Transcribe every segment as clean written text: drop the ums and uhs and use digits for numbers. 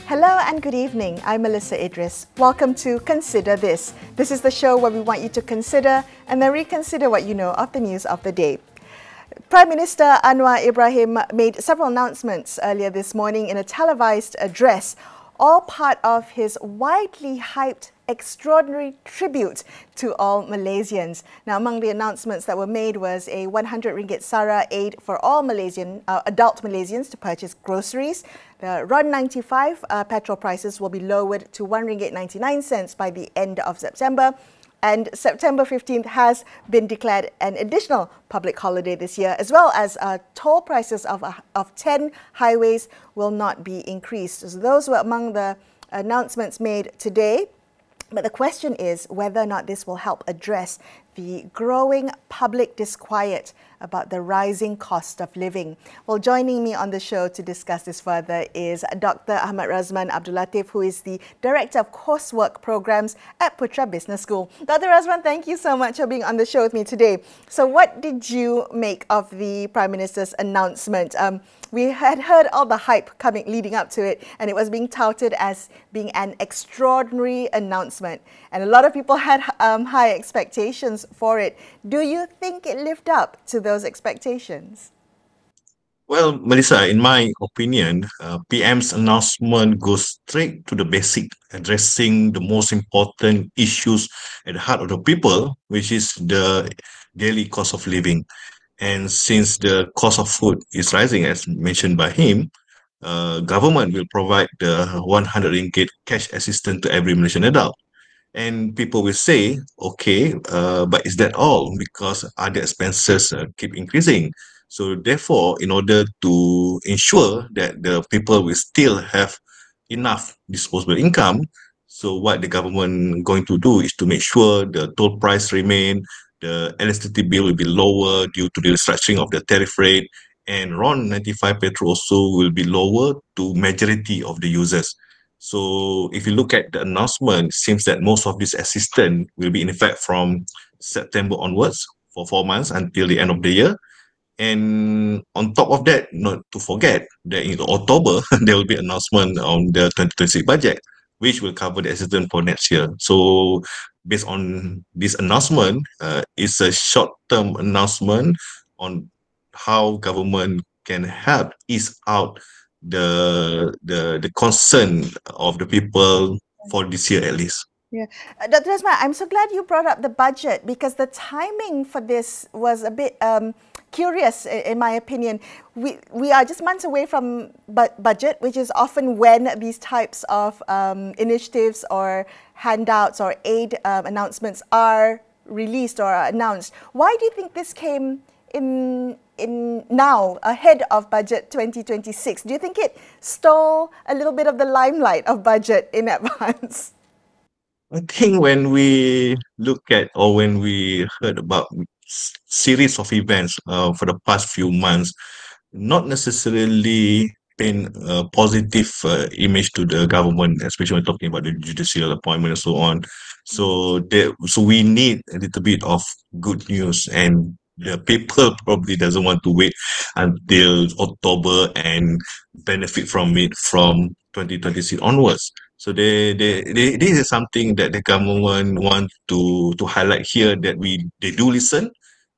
Hello and good evening. I'm Melisa Idris. Welcome to Consider This. This is the show where we want you to consider and then reconsider what you know of the news of the day. Prime Minister Anwar Ibrahim made several announcements earlier this morning in a televised address, all part of his widely hyped extraordinary tribute to all Malaysians. Now, among the announcements that were made was a 100 ringgit SARA aid for all adult Malaysians to purchase groceries. The RON 95 petrol prices will be lowered to 1 ringgit 99 cents by the end of September. And September 15th has been declared an additional public holiday this year, as well as toll prices of 10 highways will not be increased. So those were among the announcements made today. But the question is whether or not this will help address the growing public disquiet about the rising cost of living. Well, joining me on the show to discuss this further is Dr. Ahmed Razman Abdul Latiff, who is the Director of Coursework Programmes at Putra Business School. Dr. Razman, thank you so much for being on the show with me today. So what did you make of the Prime Minister's announcement? We had heard all the hype leading up to it, and it was being touted as being an extraordinary announcement. And a lot of people had high expectations for it. Do you think it lived up to those expectations? Well, Melissa, in my opinion, PM's announcement goes straight to the basic, addressing the most important issues at the heart of the people, which is the daily cost of living. And since the cost of food is rising, as mentioned by him, government will provide the 100 ringgit cash assistance to every Malaysian adult. And people will say, okay, but is that all? Because other expenses keep increasing. So therefore, in order to ensure that the people will still have enough disposable income, so what the government going to do is to make sure the toll price remain, the electricity bill will be lower due to the restructuring of the tariff rate, and RON 95 petrol also will be lower to majority of the users. So if you look at the announcement, it seems that most of this assistance will be in effect from September onwards for 4 months until the end of the year. And on top of that, not to forget that in October, there will be announcement on the 2026 budget, which will cover the assistance for next year. So based on this announcement, it's a short-term announcement on how government can help ease out the concern of the people for this year at least. Yeah, Dr. Razman, I'm so glad you brought up the budget, because the timing for this was a bit curious, in my opinion. We are just months away from budget, which is often when these types of initiatives or handouts or aid announcements are released or are announced. Why do you think this came in now, ahead of budget 2026? Do you think it stole a little bit of the limelight of budget in advance? I think when we look at or when we heard about series of events for the past few months, not necessarily paint a positive image to the government, especially when talking about the judicial appointment and so on. So we need a little bit of good news, and the people probably doesn't want to wait until October and benefit from it from 2026 onwards. So this is something that the government want to highlight here, that they do listen,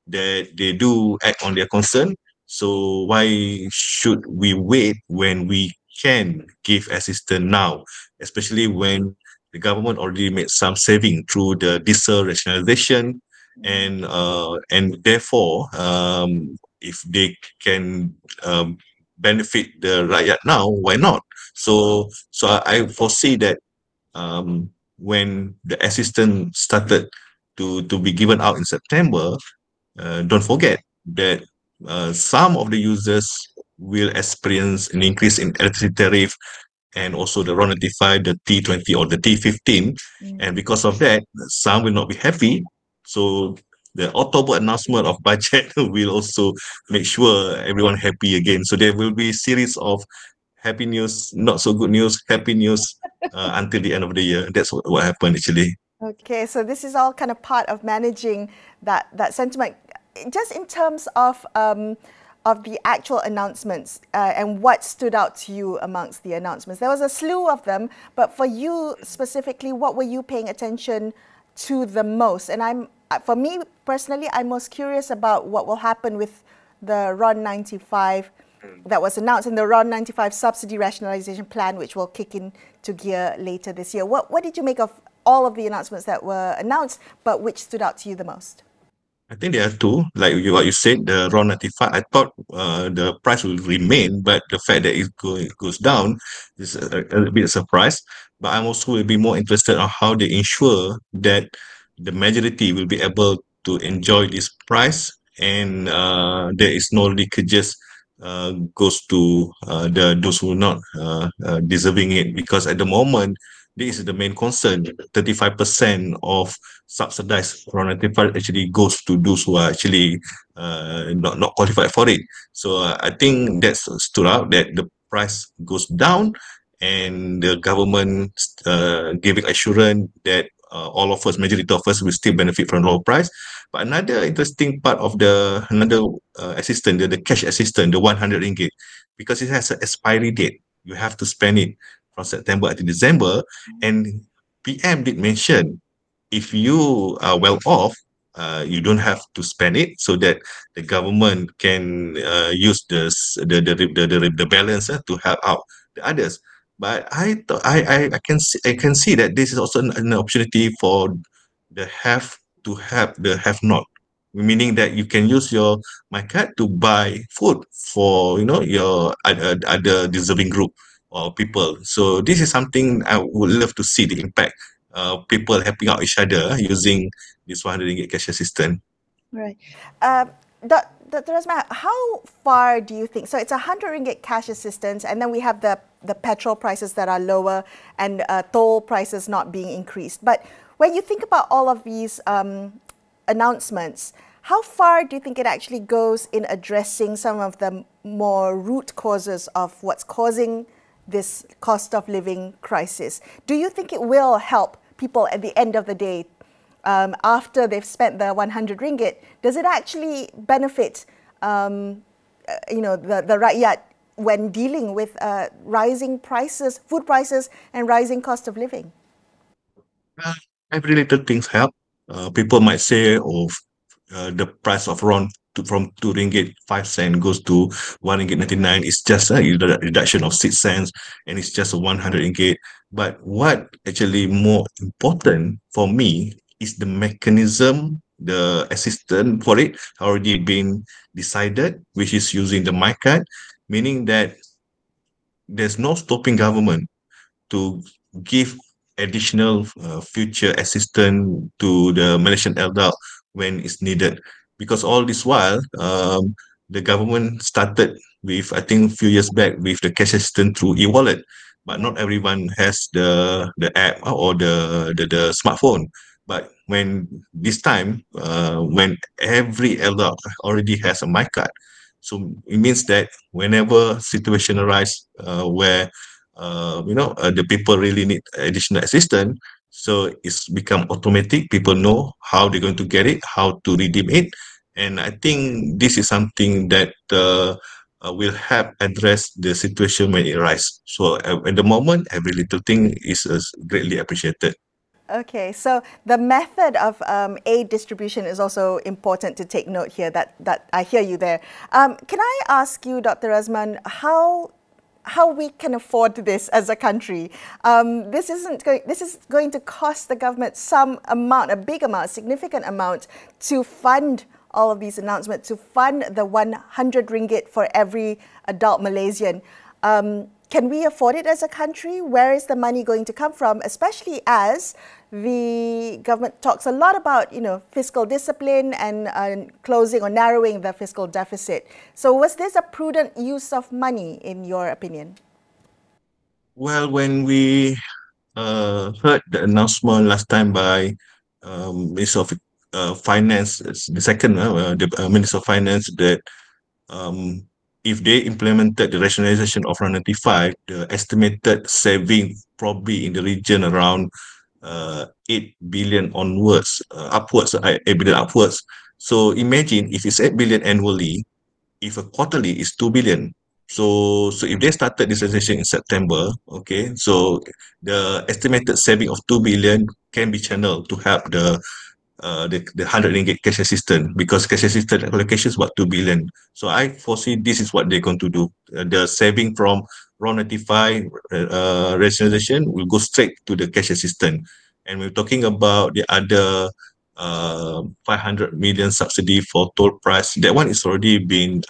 that they do act on their concern. So why should we wait when we can give assistance now, especially when the government already made some saving through the diesel rationalization, and therefore if they can benefit the Rakyat now, why not? So I foresee that when the assistance started to be given out in September, don't forget that some of the users will experience an increase in electricity tariff, and also the RON 95, the T20 or the T15. And because of that, some will not be happy. So the October announcement of budget will also make sure everyone happy again. So there will be a series of happy news, not so good news, happy news until the end of the year. That's what happened actually. Okay, so this is all kind of part of managing that sentiment. Just in terms of of the actual announcements and what stood out to you amongst the announcements? There was a slew of them, but for you specifically, what were you paying attention to the most? And for me personally, I'm most curious about what will happen with the RON 95 that was announced in the RON 95 subsidy rationalization plan, which will kick into gear later this year. What did you make of all of the announcements that were announced, but which stood out to you the most? I think there are two, like what you said, the RON 95. I thought the price will remain, but the fact that it goes down is a bit of surprise. But I'm also will be more interested on how they ensure that the majority will be able to enjoy this price and there is no leakages goes to those who are not deserving it. Because at the moment, this is the main concern. 35% of subsidized RON 95 actually goes to those who are actually not qualified for it. So I think that's stood out that the price goes down and the government giving assurance that all of us, majority of us, will still benefit from lower price. But another interesting part of another assistant, the cash assistant, the 100 ringgit, because it has an expiry date. You have to spend it from September until December. And PM did mention if you are well off, you don't have to spend it, so that the government can use the balance to help out the others. But I can see that this is also an opportunity for the have to have the have not, meaning that you can use your my card to buy food for your other deserving group or people. So this is something I would love to see the impact. People helping out each other using this 100 ringgit cash assistance. Right. Dr. Razman, how far do you think? So it's 100 ringgit cash assistance, and then we have the petrol prices that are lower and toll prices not being increased. But when you think about all of these announcements, how far do you think it actually goes in addressing some of the more root causes of what's causing this cost of living crisis? Do you think it will help people at the end of the day? After they've spent the 100 ringgit, does it actually benefit, the Rakyat when dealing with rising prices, food prices, and rising cost of living? Every little things help. People might say, "Oh, the price of RON from 2 ringgit 5 cent goes to 1 ringgit 99. It's just a reduction of 6 cents, and it's just a 100 ringgit." But what actually more important for me is the mechanism, the assistance for it already been decided, which is using the my card, meaning that there's no stopping government to give additional future assistance to the Malaysian elder when it's needed. Because all this while, the government started with, I think, a few years back with the cash assistance through e-wallet, but not everyone has the app or the smartphone. But when this time, when every elder already has a my card, so it means that whenever situation arise where the people really need additional assistance, so it's become automatic. People know how they're going to get it, how to redeem it, and I think this is something that will help address the situation when it arises. So at the moment, every little thing is greatly appreciated. Okay, so the method of aid distribution is also important to take note here. That I hear you there. Can I ask you, Dr. Razman, how we can afford this as a country? This is going to cost the government some amount, a big amount, a significant amount, to fund all of these announcements, to fund the 100 ringgit for every adult Malaysian. Can we afford it as a country? Where is the money going to come from? Especially as the government talks a lot about, fiscal discipline and closing or narrowing the fiscal deficit. So was this a prudent use of money, in your opinion? Well, when we heard the announcement last time by Minister of Finance, the second, the Minister of Finance, that if they implemented the rationalization of RON 95, the estimated saving probably in the region around 8 billion onwards, upwards, 8 billion upwards. So imagine if it's 8 billion annually, if a quarterly is 2 billion. So if they started this transaction in September, okay, so the estimated saving of 2 billion can be channeled to help the 100 ringgit cash assistance, because cash assistance allocation is about 2 billion. So I foresee this is what they're going to do. The saving from raw notify rationalization will go straight to the cash assistance. And we're talking about the other 500 million subsidy for toll price. That one is already been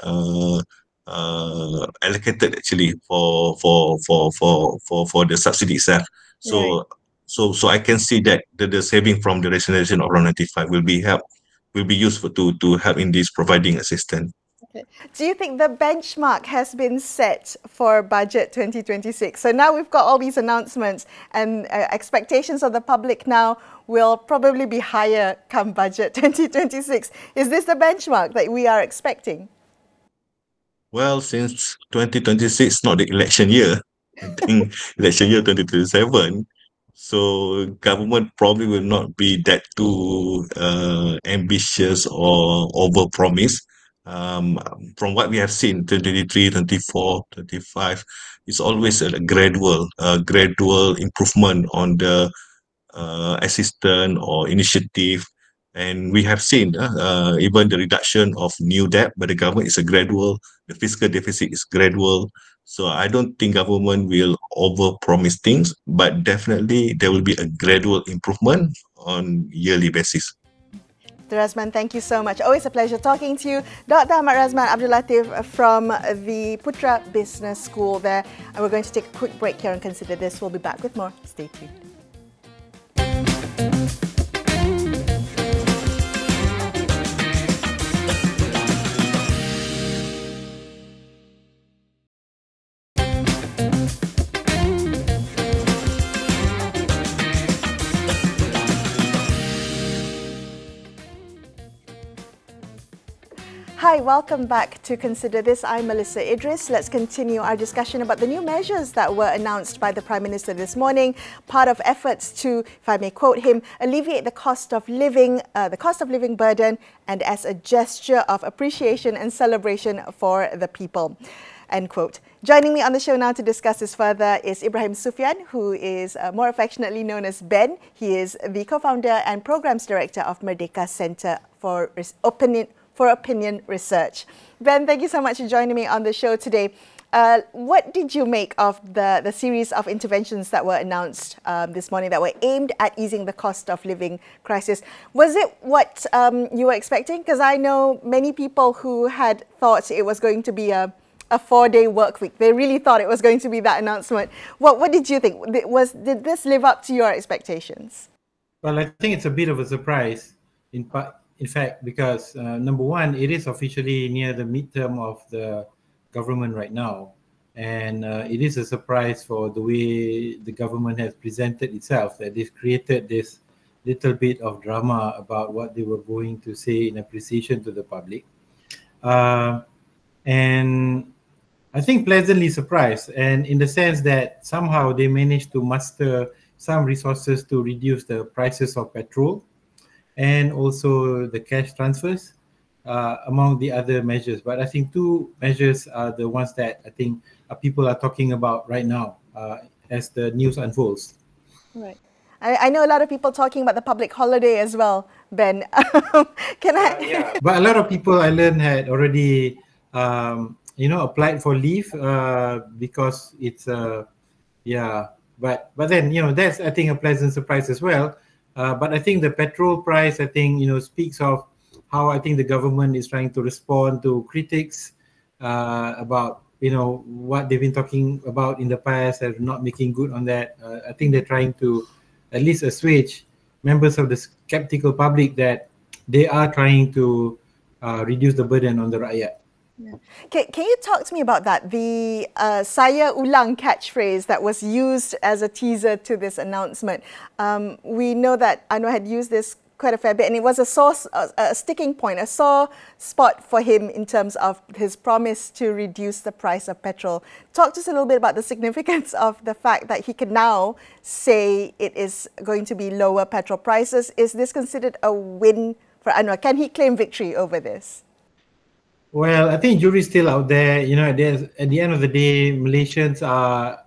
allocated actually for the subsidy itself. Right. So I can see that the saving from the rationalization of Round 95 will be useful to help in this providing assistance. Okay. Do you think the benchmark has been set for budget 2026? So now we've got all these announcements, and expectations of the public now will probably be higher come budget 2026. Is this the benchmark that we are expecting? Well, since 2026 not the election year, I think election year 2027, so government probably will not be that too ambitious or overpromise. From what we have seen, 2023, 24, 25, it's always a gradual improvement on the assistance or initiative. And we have seen even the reduction of new debt by the government is a gradual, the fiscal deficit is gradual. So I don't think government will overpromise things, but definitely there will be a gradual improvement on yearly basis. Razman, thank you so much. Always a pleasure talking to you. Dr. Ahmed Razman Abdul Latiff from the Putra Business School there. And we're going to take a quick break here and consider this. We'll be back with more. Stay tuned. Hi, welcome back to Consider This. I'm Melisa Idris. Let's continue our discussion about the new measures that were announced by the Prime Minister this morning, part of efforts to, if I may quote him, alleviate the cost of living burden, and as a gesture of appreciation and celebration for the people. End quote. Joining me on the show now to discuss this further is Ibrahim Sufyan, who is more affectionately known as Ben. He is the co-founder and programs director of Merdeka Centre for Opinion Research. Ben, thank you so much for joining me on the show today. What did you make of the series of interventions that were announced this morning that were aimed at easing the cost of living crisis? Was it what you were expecting? Because I know many people who had thought it was going to be a 4-day work week. They really thought it was going to be that announcement. What did you think? Did this live up to your expectations? Well, I think it's a bit of a surprise, in fact, because number one, it is officially near the midterm of the government right now. And it is a surprise for the way the government has presented itself, that they've created this little bit of drama about what they were going to say in appreciation to the public. And I think pleasantly surprised, and in the sense that somehow they managed to muster some resources to reduce the prices of petrol and also the cash transfers, among the other measures. But I think two measures are the ones that I think people are talking about right now as the news unfolds. Right. I know a lot of people talking about the public holiday as well, Ben. Yeah. But a lot of people I learned had already applied for leave because it's but then that's, I think, a pleasant surprise as well. But I think the petrol price, I think, speaks of how I think the government is trying to respond to critics about what they've been talking about in the past and not making good on that. I think they're trying to at least assuage members of the skeptical public that they are trying to reduce the burden on the Rakyat. Yeah. Can you talk to me about that? The saya ulang catchphrase that was used as a teaser to this announcement. We know that Anwar had used this quite a fair bit, and it was a sticking point, a sore spot for him in terms of his promise to reduce the price of petrol. Talk to us a little bit about the significance of the fact that he can now say it is going to be lower petrol prices. Is this considered a win for Anwar? Can he claim victory over this? Well, I think jury's still out there. You know, at the end of the day, Malaysians are,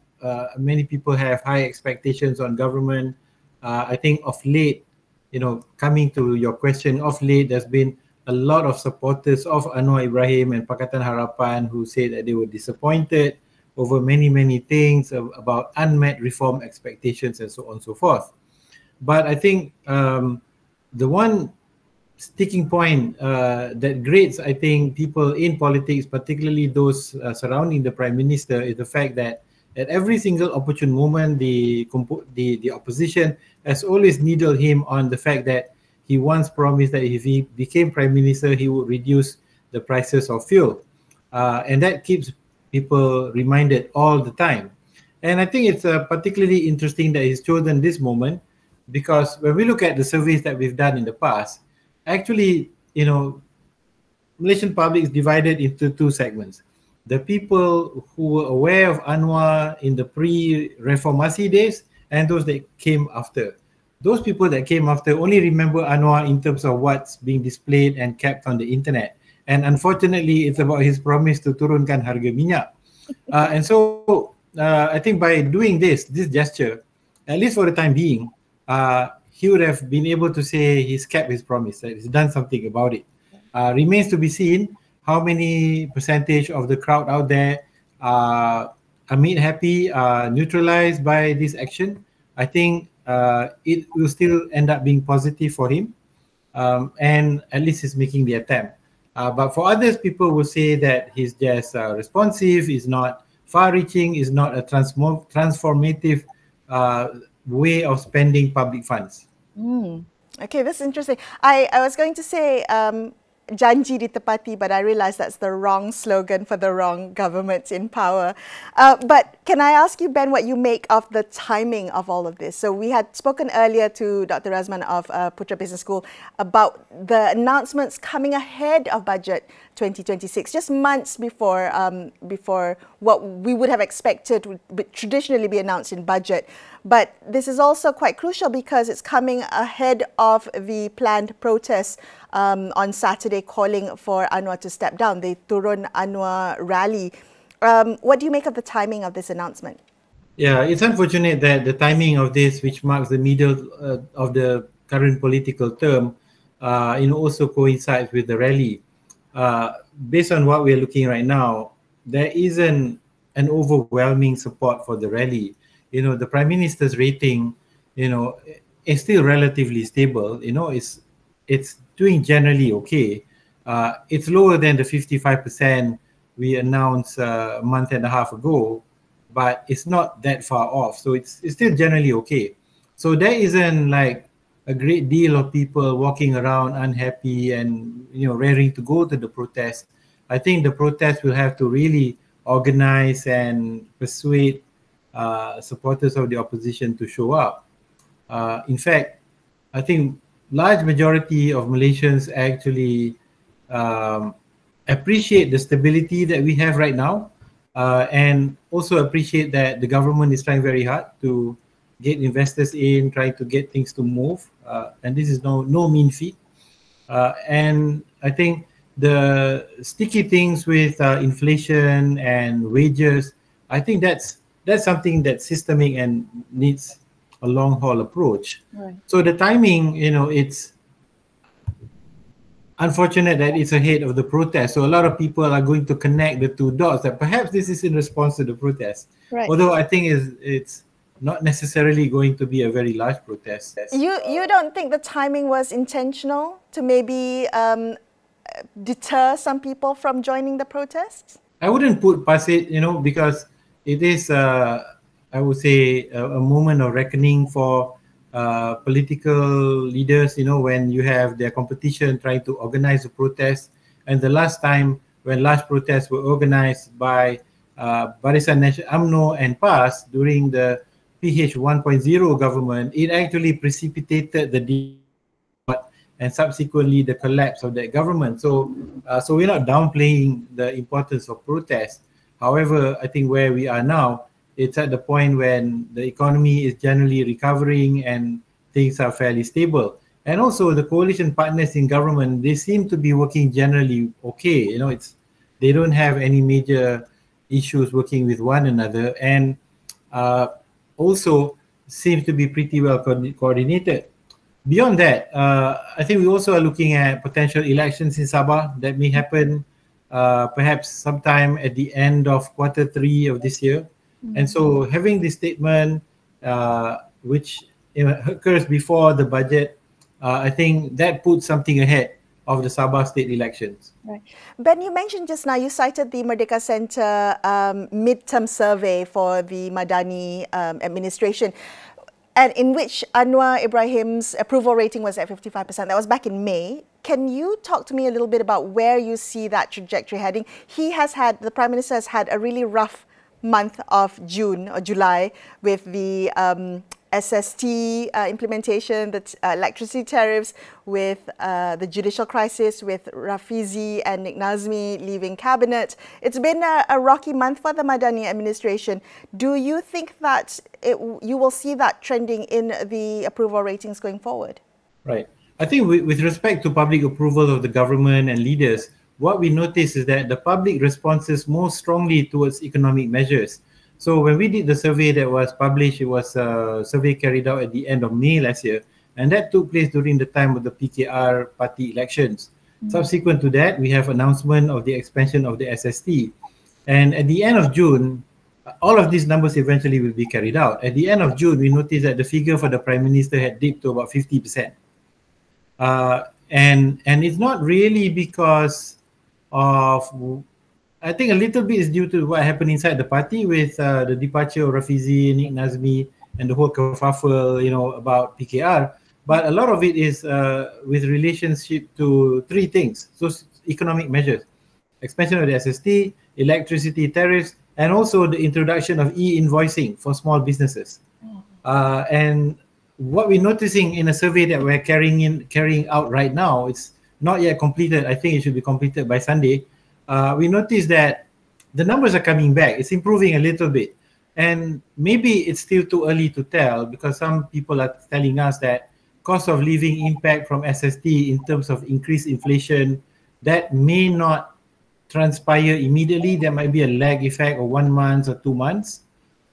many people have high expectations on government. I think of late, you know, coming to your question, of late, there's been a lot of supporters of Anwar Ibrahim and Pakatan Harapan who said that they were disappointed over many, many things about unmet reform expectations and so on and so forth. But I think the one sticking point that grates, I think, people in politics, particularly those surrounding the Prime Minister, is the fact that at every single opportune moment, the opposition has always needled him on the fact that he once promised that if he became Prime Minister, he would reduce the prices of fuel. And that keeps people reminded all the time. And I think it's particularly interesting that he's chosen this moment, because when we look at the surveys that we've done in the past, actually, you know, Malaysian public is divided into two segments. The people who were aware of Anwar in the pre-reformasi days and those that came after. Those people that came after only remember Anwar in terms of what's being displayed and kept on the internet. And unfortunately, it's about his promise to turunkan harga minyak. And so I think by doing this gesture, at least for the time being, he would have been able to say he's kept his promise, that he's done something about it. Remains to be seen how many percentage of the crowd out there are made happy, neutralized by this action. I think it will still end up being positive for him, and at least he's making the attempt. But for others, people will say that he's just responsive, is not far-reaching, is not a transformative way of spending public funds. Okay, that's interesting. I was going to say janji ditepati, but I realized that's the wrong slogan for the wrong governments in power. But can I ask you, Ben, what you make of the timing of all of this? So we had spoken earlier to Dr. Razman of Putra Business School about the announcements coming ahead of budget 2026, just months before before what we would have expected would traditionally be announced in budget. But this is also quite crucial because it's coming ahead of the planned protests on Saturday calling for Anwar to step down, the Turun Anwar rally. What do you make of the timing of this announcement? Yeah, it's unfortunate that the timing of this, which marks the middle of the current political term, also coincides with the rally. Based on what we're looking right now, there isn't an overwhelming support for the rally. You know, the Prime Minister's rating, is still relatively stable. It's doing generally okay. It's lower than the 55% we announced a month and a half ago, but it's not that far off. So it's still generally okay. So there isn't like a great deal of people walking around unhappy and raring to go to the protest. I think the protest will have to really organize and persuade supporters of the opposition to show up. In fact, I think large majority of Malaysians actually appreciate the stability that we have right now, and also appreciate that the government is trying very hard to get investors in, trying to get things to move, and this is no mean feat. And I think the sticky things with inflation and wages, I think that's something that's systemic and needs a long haul approach. Right. So the timing, it's unfortunate that it's ahead of the protest. So a lot of people are going to connect the two dots that perhaps this is in response to the protest. Right. Although I think it's not necessarily going to be a very large protest. You don't think the timing was intentional to maybe deter some people from joining the protests? I wouldn't put past it, because it is, I would say, a moment of reckoning for political leaders, when you have their competition trying to organize a protest. And the last time when large protests were organized by Barisan Nasional UMNO and PAS during the PH 1.0 government, it actually precipitated the and subsequently the collapse of that government. So we're not downplaying the importance of protest. However, I think where we are now, it's at the point when the economy is generally recovering and things are fairly stable. And also the coalition partners in government, they seem to be working generally okay. You know, they don't have any major issues working with one another, and also seems to be pretty well coordinated. Beyond that, I think we also are looking at potential elections in Sabah that may happen perhaps sometime at the end of Q3 of this year. And so having this statement, which occurs before the budget, I think that puts something ahead of the Sabah state elections. Right. Ben, you mentioned just now, you cited the Merdeka Centre midterm survey for the Madani administration, and in which Anwar Ibrahim's approval rating was at 55%. That was back in May. Can you talk to me a little bit about where you see that trajectory heading? The Prime Minister has had a really rough month of June or July with the SST implementation, the electricity tariffs, with the judicial crisis, with Rafizi and Nik Nazmi leaving cabinet. It's been a rocky month for the Madani administration. Do you think that you will see that trending in the approval ratings going forward? Right. I think with respect to public approval of the government and leaders, what we notice is that the public responses more strongly towards economic measures. So when we did the survey that was published, it was a survey carried out at the end of May last year, and that took place during the time of the PKR party elections. Subsequent to that, we have announcement of the expansion of the SST. And at the end of June, all of these numbers eventually will be carried out. At the end of June, we noticed that the figure for the Prime Minister had dipped to about 50%. And it's not really because of, I think a little bit is due to what happened inside the party with the departure of Rafizi, Nik Nazmi, and the whole kerfuffle, about PKR. But a lot of it is with relationship to three things. So economic measures, expansion of the SST, electricity tariffs, and also the introduction of e-invoicing for small businesses. And what we're noticing in a survey that we're carrying out right now, it's not yet completed. I think it should be completed by Sunday. We noticed that the numbers are coming back. It's improving a little bit. And maybe it's still too early to tell, because some people are telling us that cost of living impact from SST in terms of increased inflation, that may not transpire immediately. There might be a lag effect of 1 month or 2 months.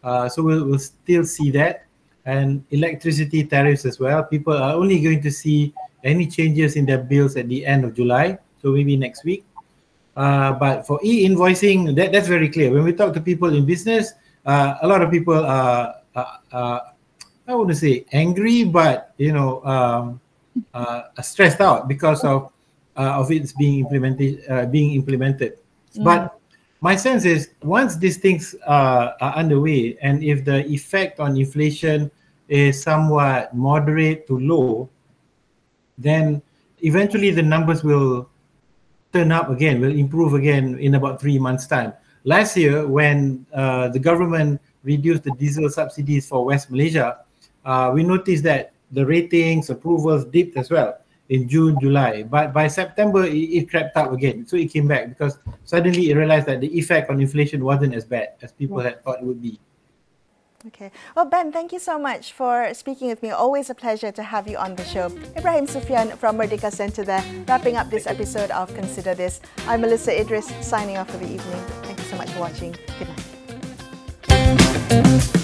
So we'll still see that. And electricity tariffs as well. People are only going to see any changes in their bills at the end of July, so maybe next week. But for e-invoicing, that's very clear. When we talk to people in business, a lot of people are I wouldn't say angry, but stressed out because of its being implemented. But my sense is, once these things are underway, and if the effect on inflation is somewhat moderate to low, then eventually the numbers will turn up again, will improve again in about 3 months' time. Last year, when the government reduced the diesel subsidies for West Malaysia, we noticed that the ratings, approvals dipped as well in June, July. But by September, it crept up again. So it came back because suddenly it realized that the effect on inflation wasn't as bad as people had thought it would be. Okay. Well, Ben, thank you so much for speaking with me. Always a pleasure to have you on the show. Ibrahim Sufyan from Merdeka Centre there, wrapping up this episode of Consider This. I'm Melisa Idris, signing off for the evening. Thank you so much for watching. Good night.